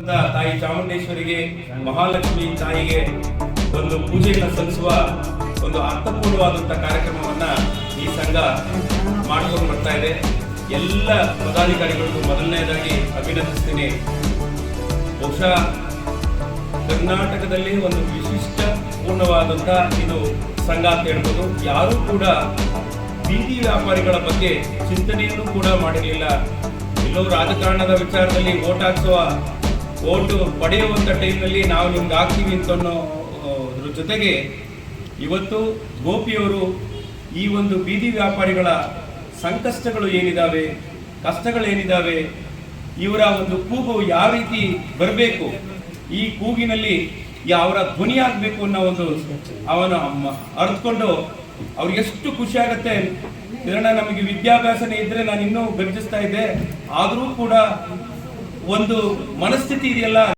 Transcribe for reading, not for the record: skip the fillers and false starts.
ತಾಯಿ ಚಾಮುಂಡೇಶ್ವರಿಗೆ, ಮಹಾಲಕ್ಷ್ಮಿ ತಾಯಿಗೆ ಒಂದು ಪೂಜೆಯನ್ನು ಸಲ್ಲಿಸುವ ಒಂದು ಅರ್ಥಪೂರ್ಣವಾದಂಥ ಕಾರ್ಯಕ್ರಮವನ್ನ ಈ ಸಂಘ ಮಾಡಿಕೊಂಡು ಬರ್ತಾ ಇದೆ. ಎಲ್ಲ ಪದಾಧಿಕಾರಿಗಳಿಗೂ ಮೊದಲನೇದಾಗಿ ಅಭಿನಂದಿಸ್ತೀನಿ. ಬಹುಶಃ ಕರ್ನಾಟಕದಲ್ಲಿ ಒಂದು ವಿಶಿಷ್ಟ ಪೂರ್ಣವಾದಂಥ ಇದು ಸಂಘ ಅಂತ ಹೇಳ್ಬೋದು. ಯಾರೂ ಕೂಡ ಬೀದಿ ವ್ಯಾಪಾರಿಗಳ ಬಗ್ಗೆ ಚಿಂತನೆಯನ್ನು ಕೂಡ ಮಾಡಿರಲಿಲ್ಲ. ಎಲ್ಲೋ ರಾಜಕಾರಣದ ವಿಚಾರದಲ್ಲಿ ಓಟು ಪಡೆಯುವಂಥ ಟೈಮ್ನಲ್ಲಿ ನಾವು ನಿಮ್ಗೆ ಹಾಕ್ತೀವಿ ಅಂತ ಅನ್ನೋದ್ರ ಜೊತೆಗೆ ಇವತ್ತು ಗೋಪಿಯವರು ಈ ಒಂದು ಬೀದಿ ವ್ಯಾಪಾರಿಗಳ ಸಂಕಷ್ಟಗಳು ಏನಿದ್ದಾವೆ, ಕಷ್ಟಗಳೇನಿದ್ದಾವೆ, ಇವರ ಒಂದು ಕೂಗು ಯಾವ ರೀತಿ ಬರಬೇಕು, ಈ ಕೂಗಿನಲ್ಲಿ ಅವರ ಧ್ವನಿ ಆಗಬೇಕು ಅನ್ನೋ ಒಂದು ಅವನು ಅರ್ಥಕೊಂಡು ಅವ್ರಿಗೆ ಎಷ್ಟು ಖುಷಿ ಆಗತ್ತೆ. ಇದನ್ನ ನಮಗೆ ವಿದ್ಯಾಭ್ಯಾಸನೇ ಇದ್ರೆ ನಾನು ಇನ್ನೂ ಗರ್ಜಿಸ್ತಾ ಇದ್ದೆ, ಆದರೂ ಕೂಡ ಒಂದು ಮನಸ್ಥಿತಿ ಇದೆಯಲ್ಲ.